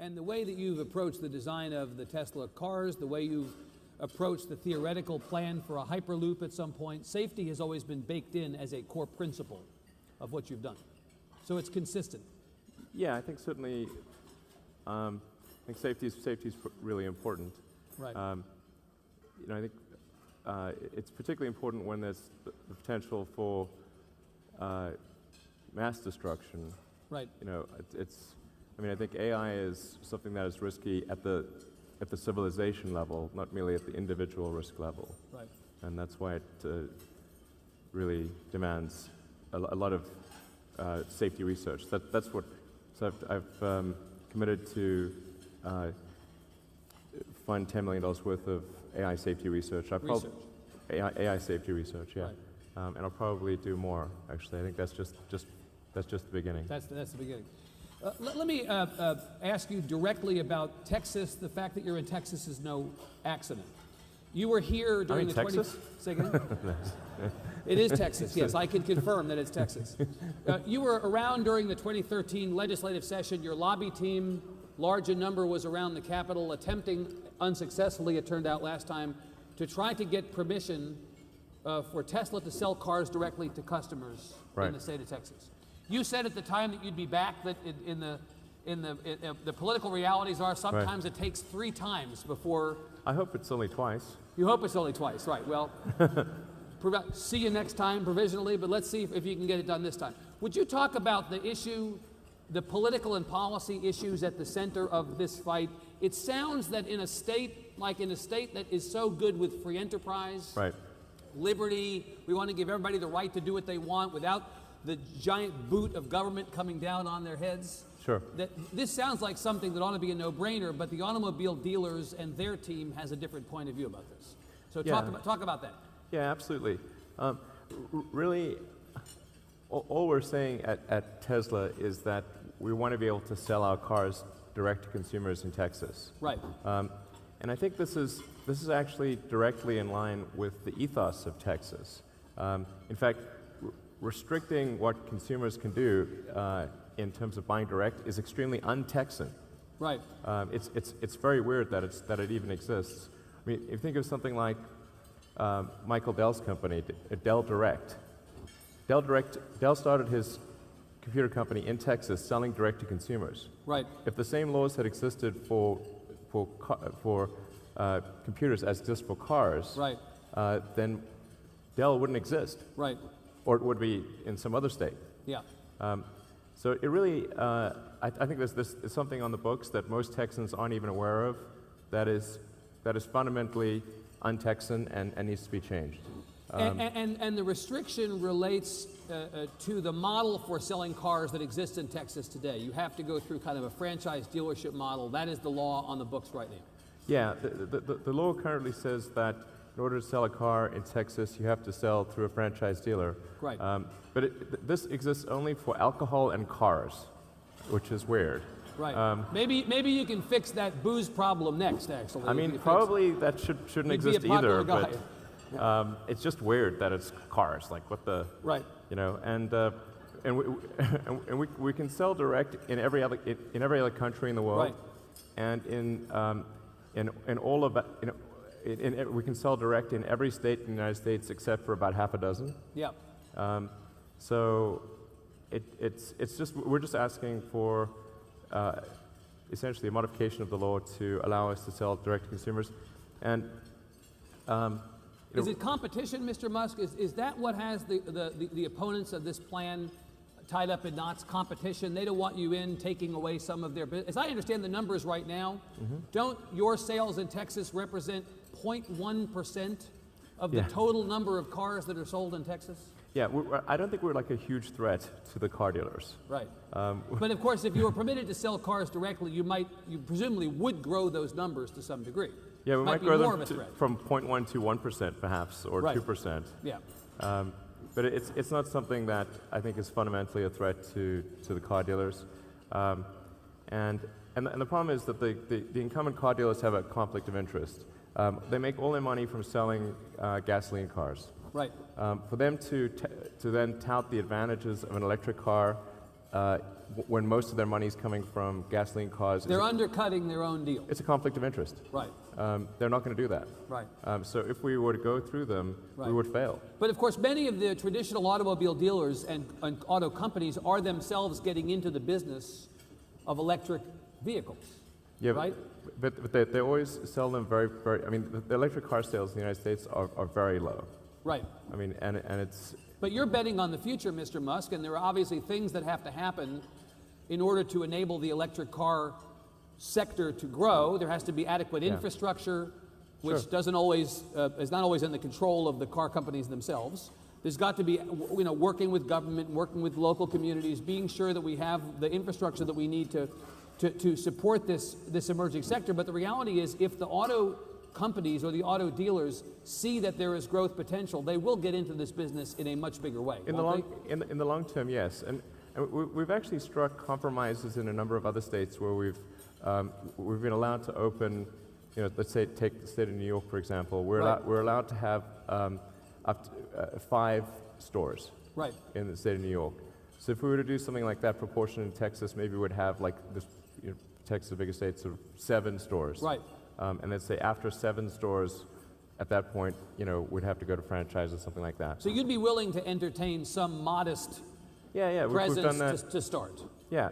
And the way that you've approached the design of the Tesla cars, the way you've approached the theoretical plan for a Hyperloop at some point, safety has always been baked in as a core principle of what you've done. So it's consistent. Yeah, I think certainly, I think safety is really important. Right. You know, I think it's particularly important when there's the potential for mass destruction. Right. You know, I mean, I think AI is something that is risky at the civilization level, not merely at the individual risk level. Right. And that's why it really demands a lot of safety research. That's what. So I've committed to fund $10 million worth of AI safety research. AI safety research, yeah. Right. And I'll probably do more. Actually, I think that's just the beginning. That's the beginning. Let me ask you directly about Texas. The fact that you're in Texas is no accident. You were here during the Texas? Say again? It is Texas, yes. I can confirm that it's Texas. You were around during the 2013 legislative session. Your lobby team, large in number, was around the Capitol attempting, unsuccessfully it turned out last time, to try to get permission for Tesla to sell cars directly to customers in the state of Texas. You said at the time that you'd be back, that the political realities are sometimes it takes 3 times before... I hope it's only twice. You hope it's only twice, right. Well, see you next time provisionally, but let's see if you can get it done this time. Would you talk about the issue, the political and policy issues at the center of this fight? It sounds that in a state that is so good with free enterprise, liberty, we want to give everybody the right to do what they want without the giant boot of government coming down on their heads. Sure. That this sounds like something that ought to be a no-brainer, but the automobile dealers and their team has a different point of view about this. So talk about that. Yeah, absolutely. Really, all we're saying at Tesla is that we want to be able to sell our cars direct to consumers in Texas. Right. And I think this is actually directly in line with the ethos of Texas. In fact, restricting what consumers can do in terms of buying direct is extremely un-Texan. Right. It's very weird that it even exists. I mean, if you think of something like Michael Dell's company, Dell Direct. Dell started his computer company in Texas selling direct to consumers. Right. If the same laws had existed for computers as exist for cars, then Dell wouldn't exist. Right. Or it would be in some other state. Yeah. So it really, I think there's something on the books that most Texans aren't even aware of that is fundamentally un-Texan and needs to be changed. And the restriction relates to the model for selling cars that exists in Texas today. You have to go through kind of a franchise dealership model. That is the law on the books right now. Yeah, the law currently says that in order to sell a car in Texas, you have to sell through a franchise dealer. Right. But this exists only for alcohol and cars, which is weird. Right. Maybe you can fix that booze problem next, actually. I mean, probably that shouldn't exist either, but it's just weird that it's cars. Like what the... Right. You know, and we can sell direct in every other country in the world. Right. And in all of we can sell direct in every state in the United States except for about half a dozen. Yeah. So it's just, we're just asking for essentially a modification of the law to allow us to sell direct to consumers. And is it competition, Mr. Musk? Is that what has the opponents of this plan tied up in knots? Competition? They don't want you in taking away some of their business. As I understand the numbers right now, don't your sales in Texas represent 0.1% of the total number of cars that are sold in Texas? Yeah, I don't think we're like a huge threat to the car dealers. Right. But of course, if you were permitted to sell cars directly, you presumably would grow those numbers to some degree. Yeah, we might grow them from 0.1 to 1% perhaps, or 2%. Yeah. But it's not something that I think is fundamentally a threat to the car dealers. And the problem is that the incumbent car dealers have a conflict of interest. They make all their money from selling gasoline cars. Right. For them to then tout the advantages of an electric car when most of their money is coming from gasoline cars. They're undercutting their own deal. It's a conflict of interest. Right. They're not going to do that. Right. So if we were to go through them, we would fail. But of course, many of the traditional automobile dealers and auto companies are themselves getting into the business of electric vehicles. Yeah, right? But they always sell them very, very, I mean, the electric car sales in the United States are very low. Right. I mean, and it's... But you're betting on the future, Mr. Musk, and there are obviously things that have to happen in order to enable the electric car sector to grow. There has to be adequate infrastructure, which doesn't always, is not always in the control of the car companies themselves. There's got to be, working with government, working with local communities, being sure that we have the infrastructure that we need to support this emerging sector. But the reality is, if the auto companies or the auto dealers see that there is growth potential, they will get into this business in a much bigger way. In the long term, yes. And we've actually struck compromises in a number of other states where we've been allowed to open, let's say take the state of New York, for example. We're allowed to have up to 5 stores in the state of New York. So if we were to do something like that proportion in Texas, maybe we'd have like this, Texas, the biggest state, sort of 7 stores. Right. And let's say after 7 stores, at that point, we'd have to go to franchise or something like that. So you'd be willing to entertain some modest presence we've done that. To start? Yeah,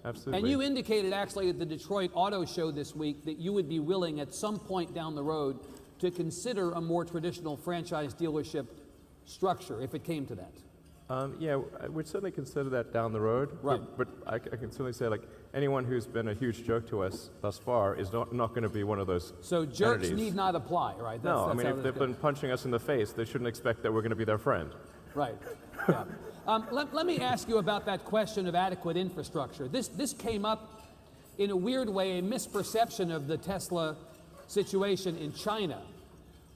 Absolutely. And you indicated actually at the Detroit Auto Show this week that you would be willing at some point down the road to consider a more traditional franchise dealership structure if it came to that. We'd certainly consider that down the road. Right. But I can certainly say, like, anyone who's been a huge jerk to us thus far is not going to be one of those So jerks entities. Need not apply, right? That's if they've been punching us in the face, they shouldn't expect that we're going to be their friend. Right. Yeah. Let me ask you about that question of adequate infrastructure. This came up in a weird way, a misperception of the Tesla situation in China,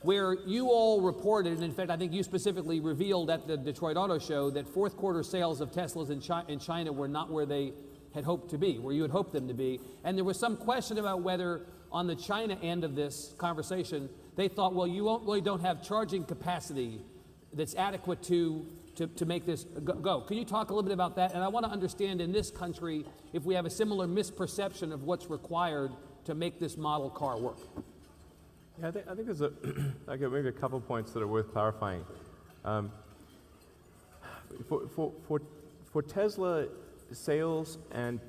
where you all reported, and in fact I think you specifically revealed at the Detroit Auto Show, that fourth quarter sales of Teslas in China were not where they had hoped to be, where you had hoped them to be. And there was some question about whether on the China end of this conversation, they thought, well, you really don't have charging capacity that's adequate to make this go. Can you talk a little bit about that? And I want to understand in this country if we have a similar misperception of what's required to make this model car work. Yeah, I think there's maybe a couple points that are worth clarifying. For Tesla, sales and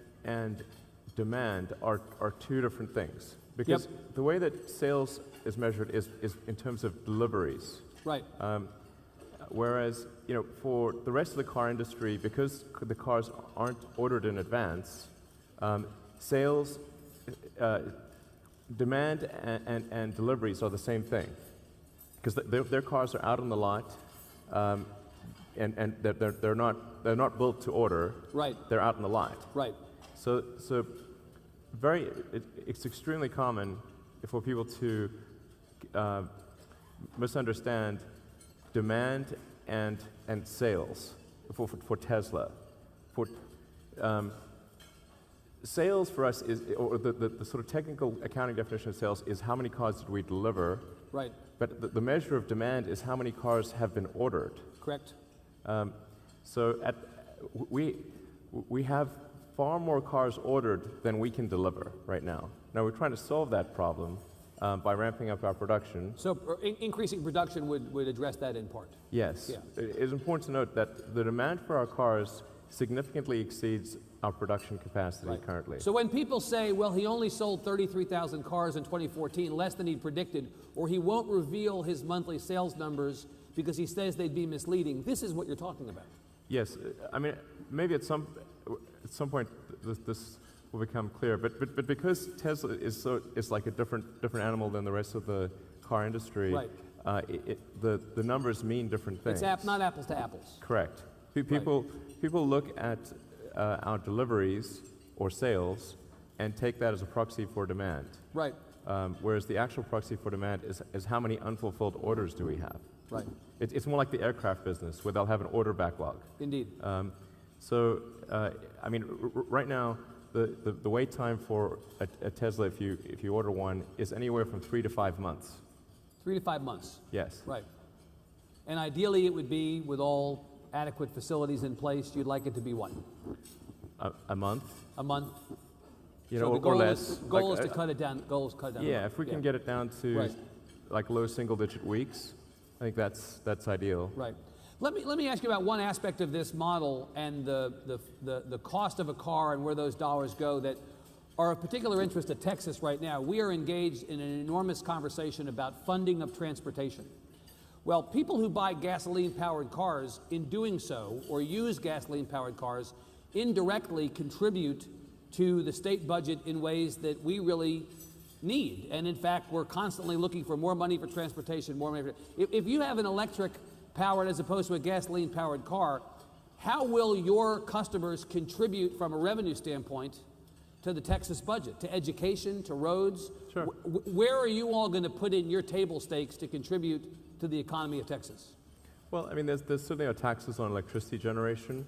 demand are 2 different things, because the way that sales is measured is in terms of deliveries. Right. Whereas for the rest of the car industry, because the cars aren't ordered in advance, sales. Demand and deliveries are the same thing, because their cars are out on the lot, and they're not built to order. Right. They're out in the lot. Right. So it's extremely common for people to misunderstand demand and sales for Tesla. Sales for us is, or the sort of technical accounting definition of sales is how many cars did we deliver. Right. But the measure of demand is how many cars have been ordered. Correct. So we have far more cars ordered than we can deliver right now. Now we're trying to solve that problem by ramping up our production. So increasing production would address that in part. Yes. Yeah. It's important to note that the demand for our cars significantly exceeds our production capacity currently. So when people say, well, he only sold 33,000 cars in 2014, less than he predicted, or he won't reveal his monthly sales numbers because he says they'd be misleading, this is what you're talking about. Yes, I mean, maybe at some point this will become clear, but because Tesla is like a different animal than the rest of the car industry, the numbers mean different things. It's not apples to apples. Correct. People look at our deliveries or sales and take that as a proxy for demand. Right. Whereas the actual proxy for demand is how many unfulfilled orders do we have. Right. It's more like the aircraft business, where they'll have an order backlog. Indeed. I mean, right now, the wait time for a Tesla, if you order one, is anywhere from 3 to 5 months. 3 to 5 months. Yes. Right. And ideally, it would be with all adequate facilities in place. You'd like it to be what? A month. A month. You So know, the goal or less. Is, goal is to cut it down. Goal is cut down. Yeah, if we can get it down to like low single-digit weeks, I think that's ideal. Right. Let me ask you about one aspect of this model and the cost of a car and where those dollars go that are of particular interest to Texas right now. We are engaged in an enormous conversation about funding of transportation. Well, people who buy gasoline-powered cars, in doing so, or use gasoline-powered cars, indirectly contribute to the state budget in ways that we really need. And in fact, we're constantly looking for more money for transportation, more money for... If you have an electric-powered as opposed to a gasoline-powered car, how will your customers contribute from a revenue standpoint to the Texas budget, to education, to roads? Sure. Where are you all going to put in your table stakes to contribute to the economy of Texas? Well, I mean, there's certainly no taxes on electricity generation.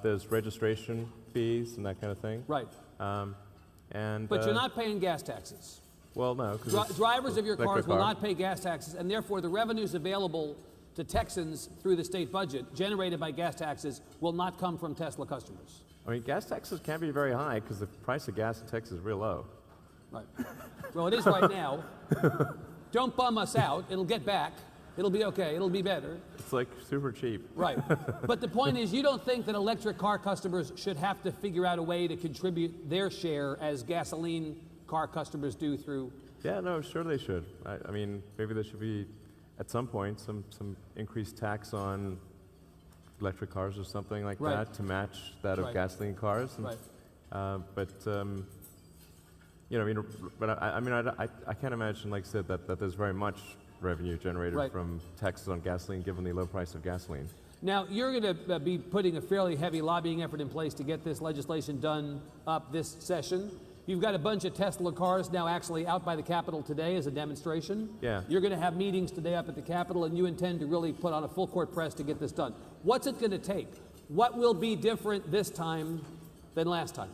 There's registration fees and that kind of thing. Right. But you're not paying gas taxes. Well, no. Drivers of your cars will not pay gas taxes, and therefore the revenues available to Texans through the state budget generated by gas taxes will not come from Tesla customers. I mean, gas taxes can be very high because the price of gas in Texas is real low. Right. Well, it is right now. Don't bum us out. It'll get back. It'll be okay. It'll be better. It's like super cheap. Right. But the point is, you don't think that electric car customers should have to figure out a way to contribute their share as gasoline car customers do through... Yeah, no, sure they should. I mean, maybe there should be, at some point, some increased tax on electric cars or something like that to match that of gasoline cars. And, you know, I mean, but I can't imagine, like I said, that there's very much revenue generated from taxes on gasoline given the low price of gasoline. Now, you're going to be putting a fairly heavy lobbying effort in place to get this legislation done up this session. You've got a bunch of Tesla cars now actually out by the Capitol today as a demonstration. Yeah. You're going to have meetings today up at the Capitol, and you intend to really put on a full court press to get this done. What's it going to take? What will be different this time than last time?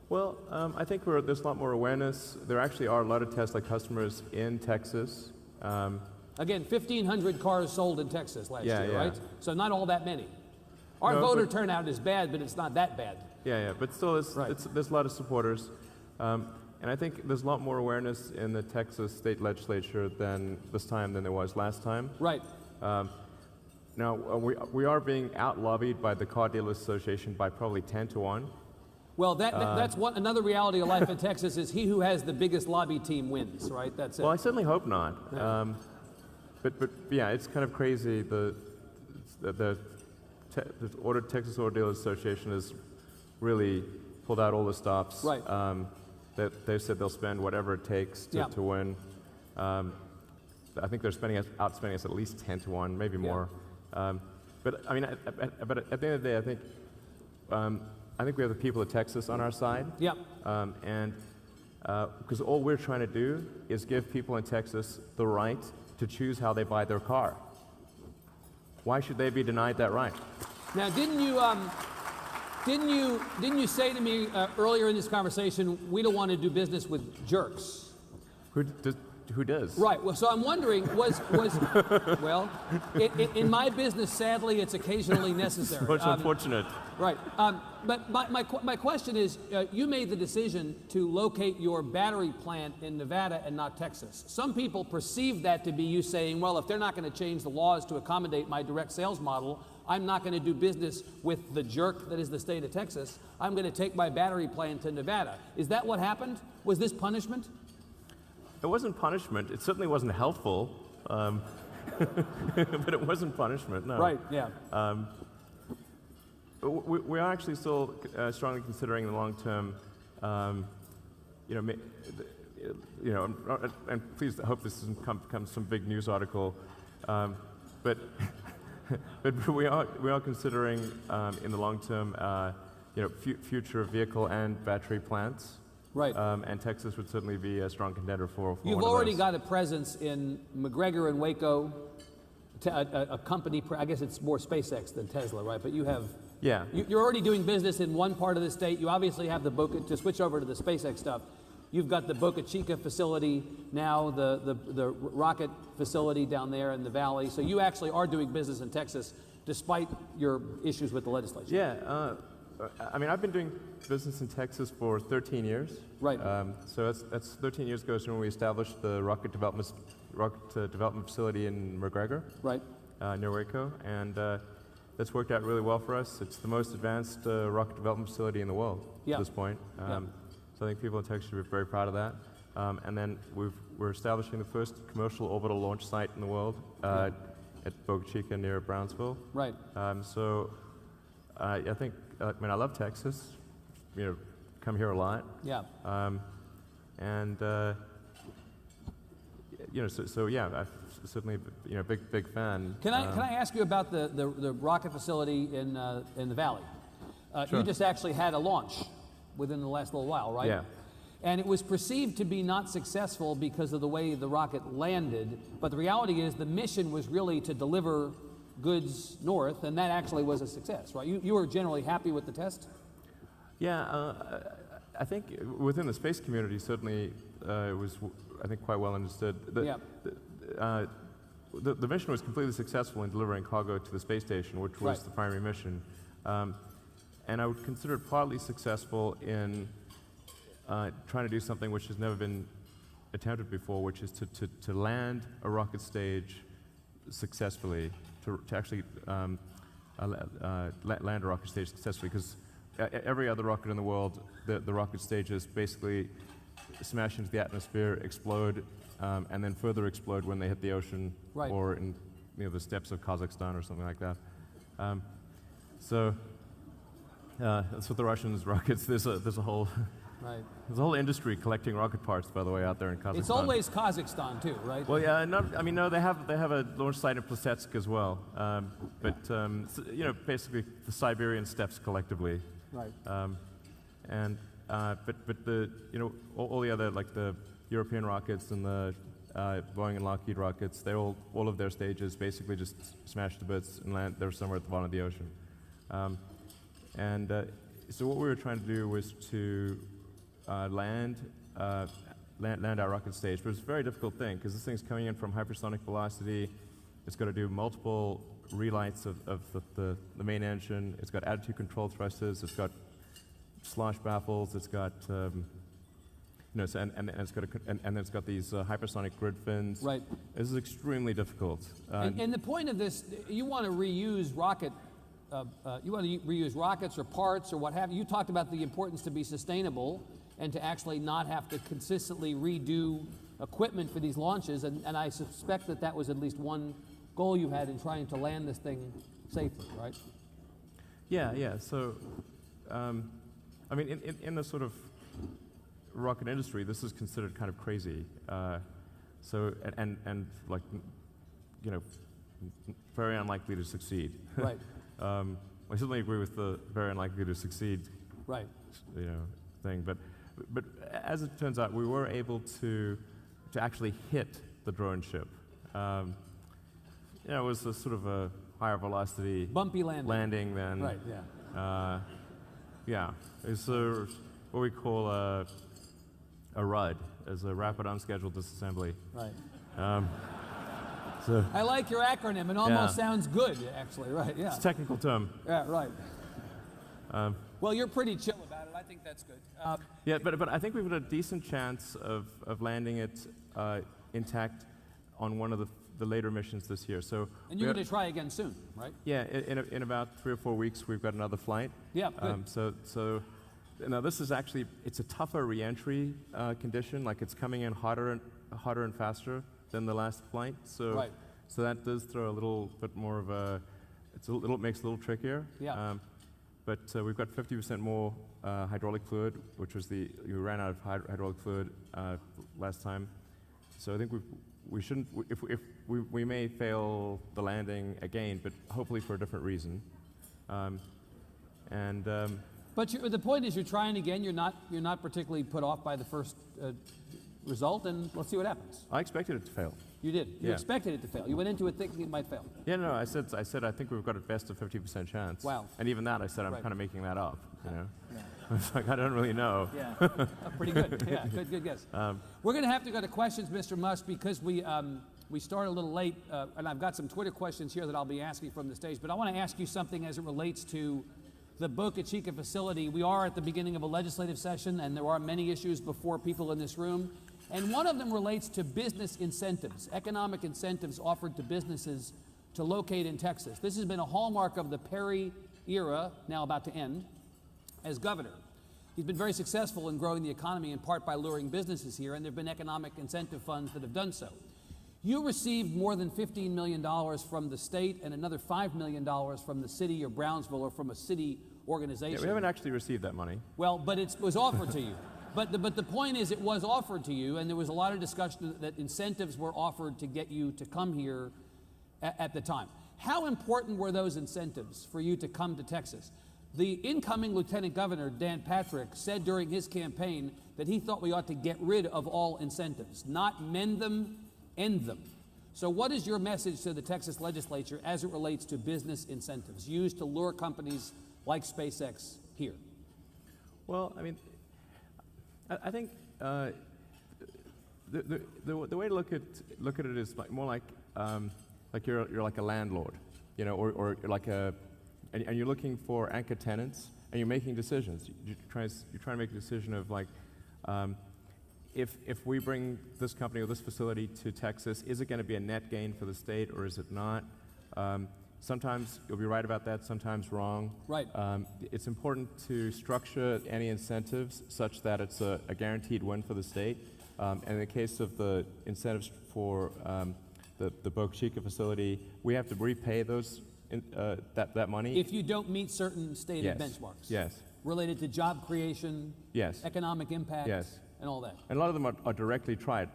Well, I think there's a lot more awareness. There actually are a lot of Tesla customers in Texas. Again, 1,500 cars sold in Texas last year, right? So not all that many. Our voter turnout is bad, but it's not that bad. Yeah, but still, there's a lot of supporters. And I think there's a lot more awareness in the Texas state legislature this time than there was last time. Right. Now, we are being out-lobbied by the Car Dealers Association by probably 10 to 1. Well, that's another reality of life in Texas is he who has the biggest lobby team wins, right? That's it. Well, I certainly hope not. Yeah. But yeah, it's kind of crazy. The Texas Auto Dealers Association has really pulled out all the stops. Right. That they said they'll spend whatever it takes to win. I think they're outspending us at least 10 to 1, maybe more. But I mean, but at the end of the day, I think we have the people of Texas on our side. Yeah. And because all we're trying to do is give people in Texas the right to choose how they buy their car. Why should they be denied that right? Now, didn't you say to me earlier in this conversation, we don't want to do business with jerks? Who does? Right. Well, so I'm wondering, well, in my business, sadly, it's occasionally necessary. It's much unfortunate. Right. But my question is, you made the decision to locate your battery plant in Nevada and not Texas. Some people perceive that to be you saying, well, if they're not going to change the laws to accommodate my direct sales model, I'm not going to do business with the jerk that is the state of Texas. I'm going to take my battery plant to Nevada. Is that what happened? Was this punishment? It wasn't punishment. It certainly wasn't helpful, but it wasn't punishment, no. Right, yeah. We are actually still strongly considering the long-term, and please hope this doesn't become some big news article, but we are considering in the long term, future vehicle and battery plants. Right. And Texas would certainly be a strong contender for You've already got a presence in McGregor and Waco, a company, I guess it's more SpaceX than Tesla, right? But you have, you're already doing business in one part of the state. You obviously have to switch over to the SpaceX stuff. You've got the Boca Chica facility now, the rocket facility down there in the valley. So you actually are doing business in Texas despite your issues with the legislature. Yeah. I mean, I've been doing business in Texas for 13 years. Right. So that's 13 years ago when we established the rocket development facility in McGregor, right, near Waco, and that's worked out really well for us. It's the most advanced rocket development facility in the world at this point. So I think people in Texas should be very proud of that. And then we're establishing the first commercial orbital launch site in the world at Boca Chica near Brownsville. Right. So I think, I mean, I love Texas. You know, come here a lot. Yeah. And you know, so yeah, I'm certainly, you know, big fan. Can I ask you about the rocket facility in the Valley? Sure. You just actually had a launch within the last little while, right? Yeah. And it was perceived to be not successful because of the way the rocket landed, but the reality is the mission was really to deliver goods north, and that actually was a success, right? You were generally happy with the test? Yeah, I think within the space community, certainly it was, I think, quite well understood. The mission was completely successful in delivering cargo to the space station, which was the primary mission. And I would consider it partly successful in trying to do something which has never been attempted before, which is to land a rocket stage successfully, to actually land a rocket stage successfully, because every other rocket in the world, the rocket stages basically smash into the atmosphere, explode, and then further explode when they hit the ocean, or in the steppes of Kazakhstan or something like that. So that's what the Russians rockets. There's a whole there's a whole industry collecting rocket parts, by the way, out there in Kazakhstan. It's always Kazakhstan too, right? Well, yeah, no, they have a launch site in Plesetsk as well, but you know, basically the Siberian steppes collectively. Right. But the all the other, like the European rockets and the Boeing and Lockheed rockets, they all of their stages basically just smash to bits and land. They're somewhere at the bottom of the ocean. So what we were trying to do was to land our rocket stage, but it's a very difficult thing because this thing's coming in from hypersonic velocity. It's got to do multiple relights of the main engine. It's got attitude control thrusters. It's got slosh baffles. It's got and it's got these hypersonic grid fins. Right. This is extremely difficult. And the point of this, you want to reuse rockets or parts or what have you. You talked about the importance to be sustainable and to actually not have to consistently redo equipment for these launches, and I suspect that was at least one goal you had in trying to land this thing safely, right? Yeah. So, I mean, in the sort of rocket industry, this is considered kind of crazy. So, and like, you know, very unlikely to succeed. Right. I certainly agree with the very unlikely to succeed, right, you know, thing. But as it turns out, we were able to actually hit the drone ship. You know, it was a sort of a higher velocity, bumpy landing than right. Yeah. It's what we call a RUD, as a rapid unscheduled disassembly. Right. So I like your acronym. It almost sounds good, actually. Right. Yeah. It's a technical term. Yeah. Right. Well, you're pretty chill about it. I think that's good. Yeah, but I think we've got a decent chance of landing it intact on one of the later missions this year. So. And you're going to try again soon, right? Yeah. In about 3 or 4 weeks, we've got another flight. Yeah. Good. So now this is actually, it's a tougher reentry condition. Like it's coming in hotter and faster than the last flight. So so that does throw a little bit more of a, makes it a little trickier. Yeah. But we've got 50% more hydraulic fluid, which was we ran out of hydraulic fluid last time. So I think we shouldn't, we may fail the landing again, but hopefully for a different reason. But the point is, you're trying again. You're not particularly put off by the first result, and let's see what happens. I expected it to fail. You did. You expected it to fail. You went into it thinking it might fail. Yeah, no. I said I think we've got at best a 50% chance. Wow. And even that, I said I'm kind of making that up. You know. Yeah. It's like I don't really know. Yeah. Pretty good. Yeah. Good guess. We're going to have to go to questions, Mr. Musk, because we started a little late, and I've got some Twitter questions here that I'll be asking from the stage. But I want to ask you something as it relates to the Boca Chica facility. We are at the beginning of a legislative session, and there are many issues before people in this room. And one of them relates to business incentives, economic incentives offered to businesses to locate in Texas. This has been a hallmark of the Perry era, now about to end, as governor. He's been very successful in growing the economy, in part by luring businesses here, and there have been economic incentive funds that have done so. You received more than $15 million from the state and another $5 million from the city of Brownsville, or from a city organization. Yeah, we haven't actually received that money. Well, but it was offered to you. But the point is, it was offered to you, and there was a lot of discussion that incentives were offered to get you to come here at the time. How important were those incentives for you to come to Texas? The incoming Lieutenant Governor, Dan Patrick, said during his campaign that he thought we ought to get rid of all incentives, not mend them, end them. So what is your message to the Texas legislature as it relates to business incentives used to lure companies like SpaceX here? Well, I mean, I think the way to look at it is more like you're like a landlord, you know, or you're like and you're looking for anchor tenants, and you're making decisions. You're trying to make a decision of like, if we bring this company or this facility to Texas, is it going to be a net gain for the state, or is it not? Sometimes you'll be right about that, sometimes wrong. Right. It's important to structure any incentives such that it's a guaranteed win for the state. And in the case of the incentives for the Boca Chica facility, we have to repay those that money. If you don't meet certain stated benchmarks. Yes. Related to job creation. Yes. Economic impact. Yes. And all that. And a lot of them are directly tied.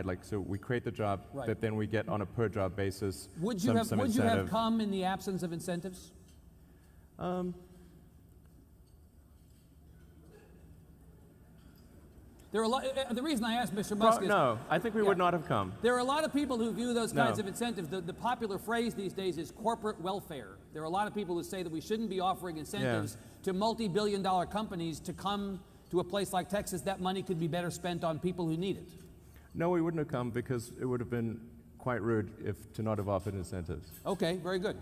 Like, so we create the job that then we get on a per job basis. Would you have come in the absence of incentives? There are a lot. The reason I asked Mr. Musk is no, I think we would not have come. There are a lot of people who view those kinds of incentives. The popular phrase these days is corporate welfare. There are a lot of people who say that we shouldn't be offering incentives to multi-billion-dollar companies to come to a place like Texas. That money could be better spent on people who need it. No, we wouldn't have come because it would have been quite rude to not have offered incentives. Okay, very good.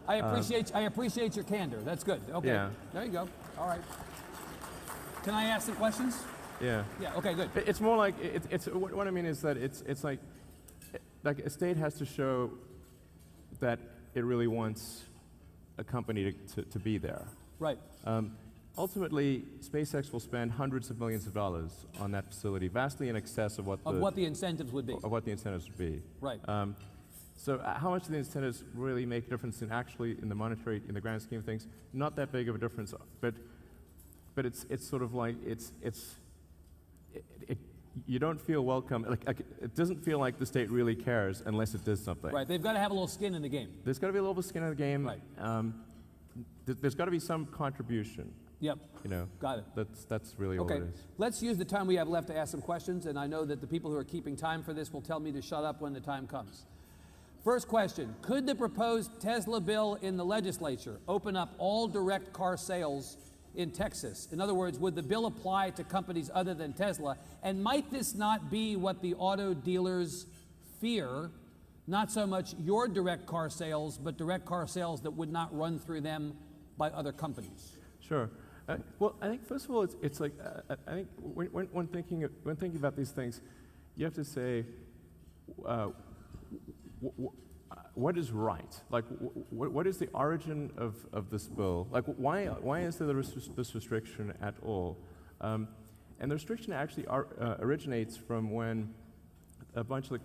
I appreciate your candor. That's good. Okay, there you go. All right. Can I ask some questions? Yeah. Yeah. Okay. Good. It's more like it's what I mean is that it's like a state has to show that it really wants a company to be there. Right. Ultimately, SpaceX will spend hundreds of millions of dollars on that facility, vastly in excess of what the incentives would be. Of what the incentives would be. Right. So how much do the incentives really make a difference in in the grand scheme of things? Not that big of a difference, but it's sort of like you don't feel welcome. Like it doesn't feel like the state really cares unless it does something. Right. They've got to have a little skin in the game. There's got to be a little bit of skin in the game. Right. There's got to be some contribution. Yep. You know. Got it. That's really all it is. Let's use the time we have left to ask some questions, and I know that the people who are keeping time for this will tell me to shut up when the time comes. First question: could the proposed Tesla bill in the legislature open up all direct car sales in Texas? In other words, would the bill apply to companies other than Tesla? And might this not be what the auto dealers fear? Not so much your direct car sales, but direct car sales that would not run through them by other companies. Sure. Well, I think first of all, it's like I think when thinking about these things, you have to say what is right. Like, what is the origin of this bill? Like, why is there this restriction at all? And the restriction actually originates from when a bunch of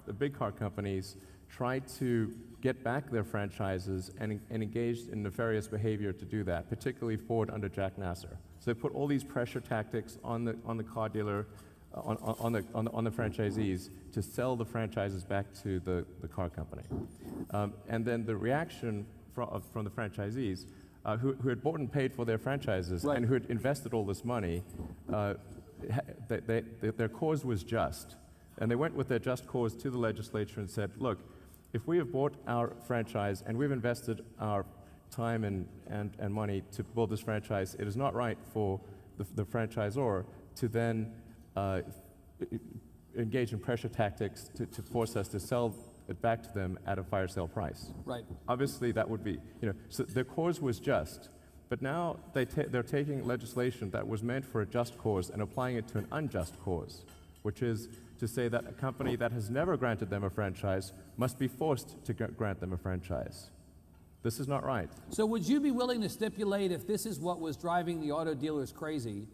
the big car companies tried to get back their franchises and engaged in nefarious behavior to do that, particularly Ford under Jack Nasser. So they put all these pressure tactics on the car dealer, on the franchisees to sell the franchises back to the car company. And then the reaction from the franchisees, who had bought and paid for their franchises and who had invested all this money, their cause was just. And they went with their just cause to the legislature and said, look, if we have bought our franchise and we've invested our time and money to build this franchise, it is not right for the franchisor to then engage in pressure tactics to force us to sell it back to them at a fire sale price. Right. Obviously, that would be, so the cause was just, but now they're taking legislation that was meant for a just cause and applying it to an unjust cause, which is to say that a company that has never granted them a franchise must be forced to grant them a franchise. This is not right. So would you be willing to stipulate, if this is what was driving the auto dealers crazy,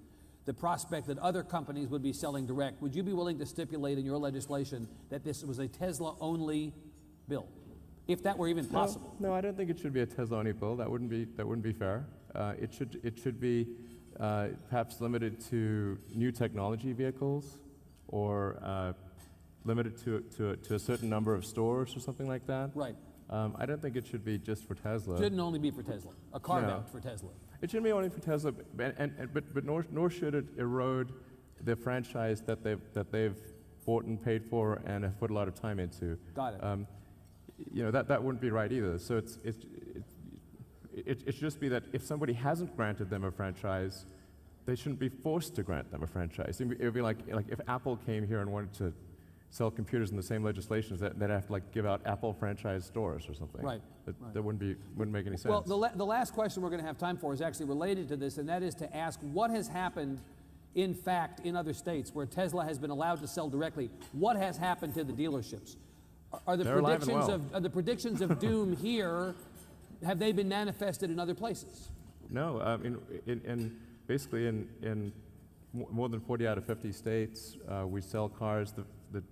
the prospect that other companies would be selling direct, would you be willing to stipulate in your legislation that this was a Tesla-only bill, if that were even possible? No, I don't think it should be a Tesla-only bill. That wouldn't be fair. It should be perhaps limited to new technology vehicles, or limited to a certain number of stores or something like that. Right. I don't think it should be just for Tesla. Shouldn't only be for Tesla. A carve-out for Tesla. It shouldn't be only for Tesla, but nor should it erode the franchise that they've bought and paid for and have put a lot of time into. Got it. That wouldn't be right either. So it should just be that if somebody hasn't granted them a franchise, they shouldn't be forced to grant them a franchise. It would be like if Apple came here and wanted to sell computers in the same legislations, they'd have to give out Apple franchise stores or something. Right. That wouldn't make any sense. Well, the last question we're going to have time for is actually related to this, and that is to ask what has happened, in fact, in other states where Tesla has been allowed to sell directly. What has happened to the dealerships? Are the predictions of doom here, have they been manifested in other places? No. Basically in more than 40 out of 50 states, we sell cars.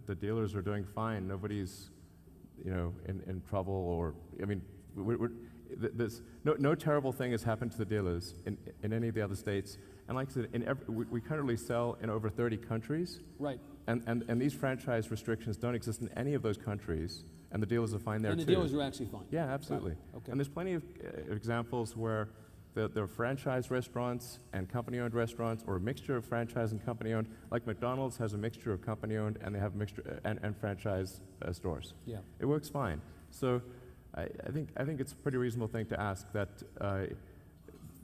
The dealers are doing fine. Nobody's, in trouble, or there's no terrible thing has happened to the dealers in any of the other states. And like I said, we currently sell in over 30 countries. Right. And these franchise restrictions don't exist in any of those countries, and the dealers are fine there too. And the dealers are actually fine. Yeah, absolutely. Okay. And there's plenty of examples where there are franchise restaurants and company-owned restaurants, or a mixture of franchise and company-owned. Like McDonald's has a mixture of company-owned, and they have mixture and franchise stores. Yeah. It works fine. So I think it's a pretty reasonable thing to ask that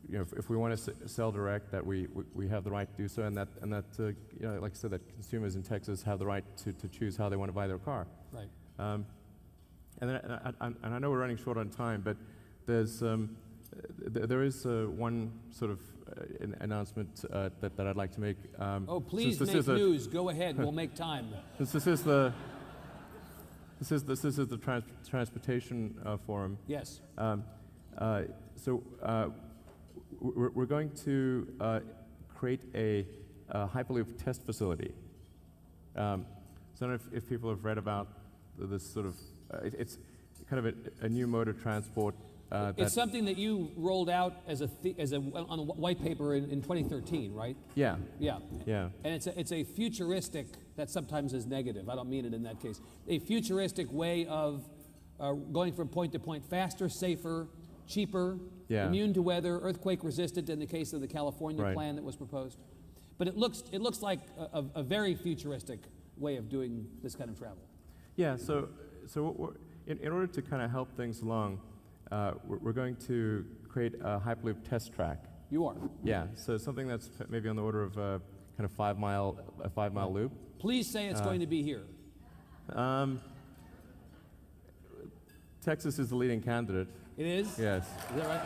if we want to sell direct, that we have the right to do so, and that like I said, that consumers in Texas have the right to choose how they want to buy their car. Right. And I know we're running short on time, but there is one sort of announcement that I'd like to make. Please make news. Go ahead. We'll make time. This is the transportation forum. Yes. So we're going to create a Hyperloop test facility. So I don't know if people have read about this sort of. It's kind of a new mode of transport. It's something that you rolled out on a white paper in 2013, right? Yeah. Yeah. Yeah. And it's a futuristic, that sometimes is negative, I don't mean it in that case, a futuristic way of going from point to point faster, safer, cheaper, immune to weather, earthquake resistant in the case of the California plan that was proposed. But it looks like a very futuristic way of doing this kind of travel. Yeah, so in order to kind of help things along, we're going to create a Hyperloop test track. You are? Yeah, so something that's maybe on the order of a kind of 5 mile loop. Please say it's going to be here. Texas is the leading candidate. It is? Yes. Is that right?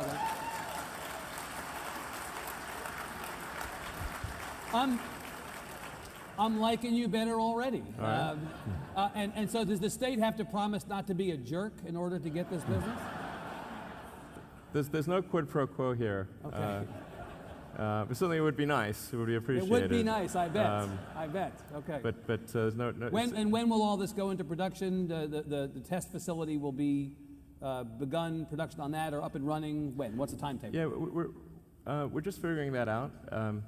Okay. I'm liking you better already. All right. And so does the state have to promise not to be a jerk in order to get this business? There's no quid pro quo here. Okay. But certainly it would be nice. It would be appreciated. It would be nice, I bet. I bet. Okay. But there's no. When will all this go into production? The test facility will be begun production on that, or up and running when? What's the timetable? Yeah, we're just figuring that out.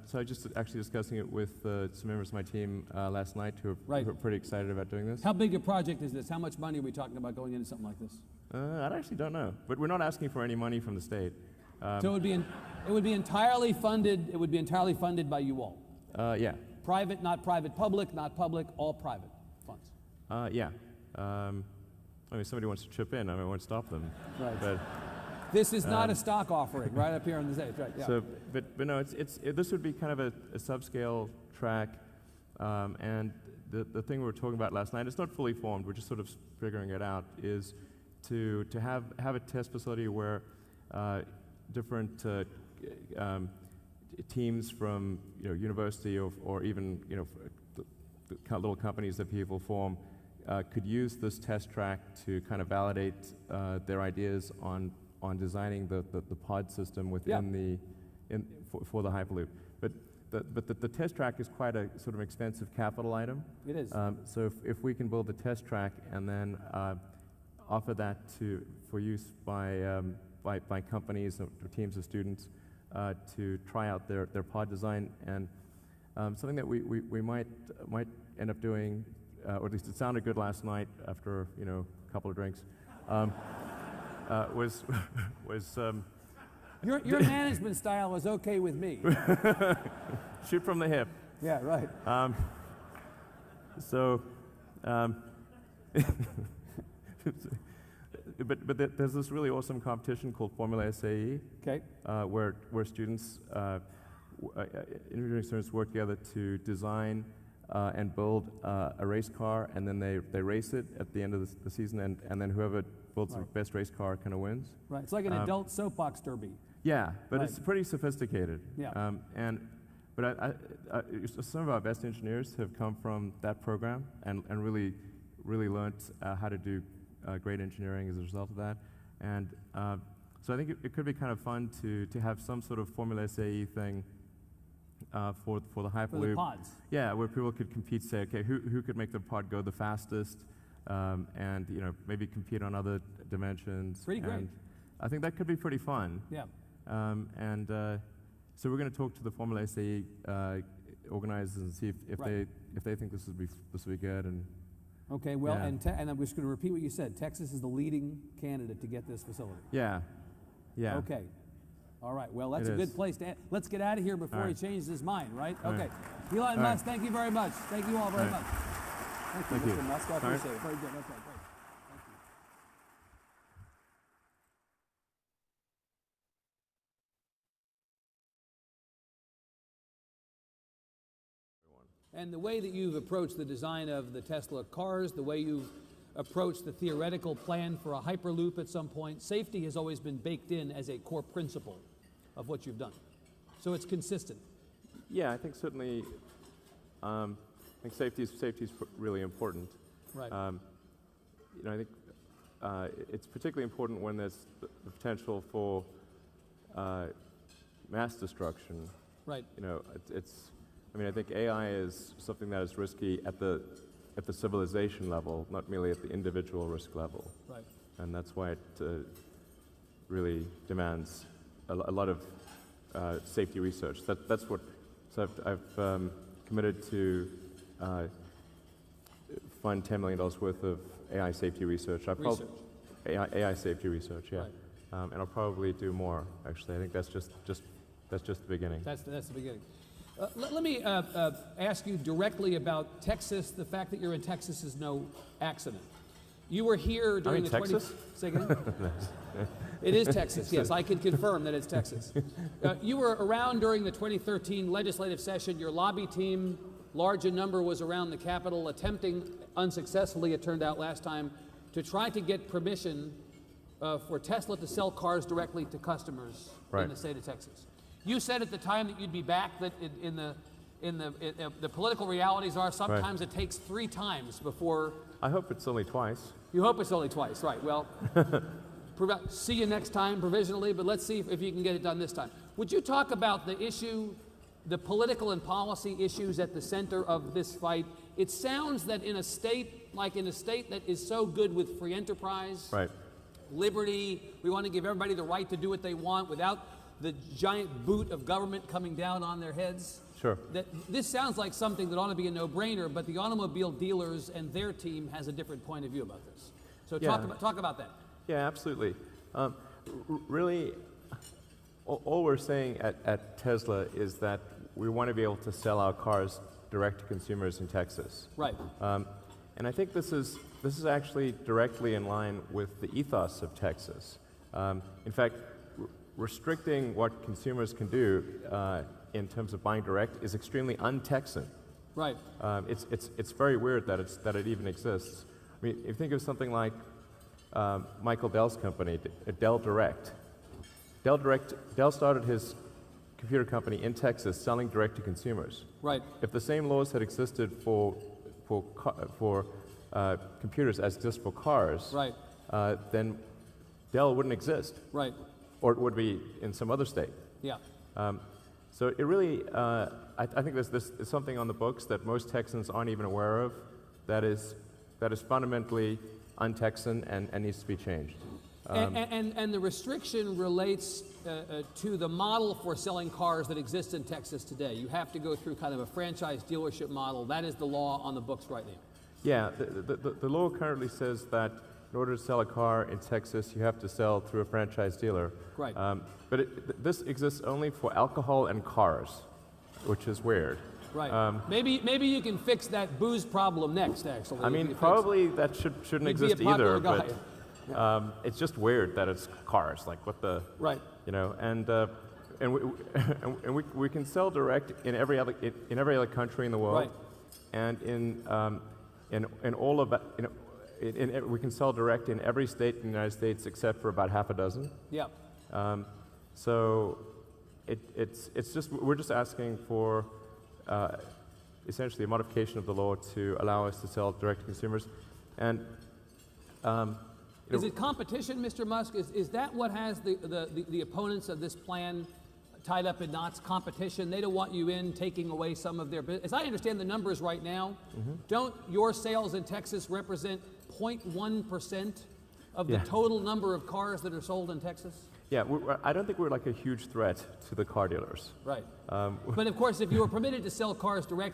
So I just actually discussing it with some members of my team last night who are pretty excited about doing this. How big a project is this? How much money are we talking about going into something like this? I actually don't know, but we're not asking for any money from the state. So it would be entirely funded. It would be entirely funded by you all. Yeah. Private, not private. Public, not public. All private funds. Yeah. I mean, somebody wants to chip in. I won't stop them. Right. But this is not a stock offering, right up here on the stage, right? Yeah. So, but no, this would be kind of a subscale track, and the thing we were talking about last night, it's not fully formed, we're just sort of figuring it out, is to have a test facility where different teams from university or even the little companies that people form could use this test track to kind of validate their ideas on designing the pod system within for the Hyperloop. But the test track is quite a sort of expensive capital item. It is. So if we can build the test track and then offer that for use by companies or teams of students to try out their pod design, and something that we might end up doing, or at least it sounded good last night after a couple of drinks, was your management style was okay with me. Shoot from the hip. Yeah, right. But there's this really awesome competition called Formula SAE, okay, where students, engineering students work together to design and build a race car, and then they race it at the end of the season, and then whoever builds the best race car kind of wins. Right, it's like an adult soapbox derby. Yeah, but it's pretty sophisticated. Yeah. But some of our best engineers have come from that program and really learned how to do great engineering as a result of that. And so I think it could be kind of fun to have some sort of Formula SAE thing for the Hyperloop. For the pods. Yeah, where people could compete, say, okay, who could make the pod go the fastest, and maybe compete on other dimensions. Pretty great. And I think that could be pretty fun. Yeah. So we're going to talk to the Formula SAE organizers and see if they think this would be good. And okay, well, and I'm just going to repeat what you said. Texas is the leading candidate to get this facility. Yeah. Okay. All right. Well, that's a good place to end. Let's get out of here before he changes his mind, right? Okay. Elon Musk, thank you very much. Thank you all very much. Thank you, Mr. Musk. I appreciate it. Very good. Okay, great. And the way that you've approached the design of the Tesla cars, the way you've approached the theoretical plan for a Hyperloop at some point, safety has always been baked in as a core principle of what you've done. So it's consistent. Yeah, I think certainly, I think safety is really important. Right. I think it's particularly important when there's the potential for mass destruction. Right. I think AI is something that is risky at the civilization level, not merely at the individual risk level. Right. And that's why it really demands a lot of safety research. That's what. So I've committed to fund $10 million worth of AI safety research. AI safety research, yeah. Right. And I'll probably do more. Actually, I think that's just the beginning. That's the beginning. Let me ask you directly about Texas. The fact that you're in Texas is no accident. You were here during the Texas? Say again? It is Texas, yes. I can confirm that it's Texas. You were around during the 2013 legislative session. Your lobby team, large in number, was around the Capitol attempting, unsuccessfully it turned out last time, to try to get permission for Tesla to sell cars directly to customers in the state of Texas. You said at the time that you'd be back, that the political realities are sometimes it takes 3 times before... I hope it's only twice. You hope it's only twice, right. Well, see you next time provisionally, but let's see if you can get it done this time. Would you talk about the issue, the political and policy issues at the center of this fight? It sounds that in a state that is so good with free enterprise, liberty, we want to give everybody the right to do what they want without the giant boot of government coming down on their heads. Sure. That this sounds like something that ought to be a no-brainer, but the automobile dealers and their team has a different point of view about this. So talk about that. Yeah, absolutely. Really, all we're saying at Tesla is that we want to be able to sell our cars direct to consumers in Texas. Right. And I think this is actually directly in line with the ethos of Texas. In fact, restricting what consumers can do in terms of buying direct is extremely un-Texan. Right. It's very weird that it even exists. I mean, if you think of something like Michael Dell's company, Dell Direct. Dell started his computer company in Texas selling direct to consumers. Right. If the same laws had existed for computers as just for cars, right. Then Dell wouldn't exist. Right. Or it would be in some other state. Yeah. So it really, I think there's something on the books that most Texans aren't even aware of that is fundamentally un-Texan and needs to be changed. And the restriction relates to the model for selling cars that exists in Texas today. You have to go through kind of a franchise dealership model. That is the law on the books right now. Yeah, the law currently says that in order to sell a car in Texas, you have to sell through a franchise dealer. Right. But this exists only for alcohol and cars, which is weird. Right. Maybe you can fix that booze problem next, actually. I mean, probably that shouldn't exist either, but it's just weird that it's cars. Like what the right. You know, and we can sell direct in every other country in the world, right. And in all of we can sell direct in every state in the United States except for about half a dozen. Yeah. So it's just we're just asking for essentially a modification of the law to allow us to sell direct to consumers, and is it competition, Mr. Musk? Is that what has the opponents of this plan tied up in knots? Competition? They don't want you in taking away some of their business. As I understand the numbers right now, don't your sales in Texas represent 0.1% of the total number of cars that are sold in Texas? Yeah, I don't think we're like a huge threat to the car dealers. Right. But of course, if you were permitted to sell cars directly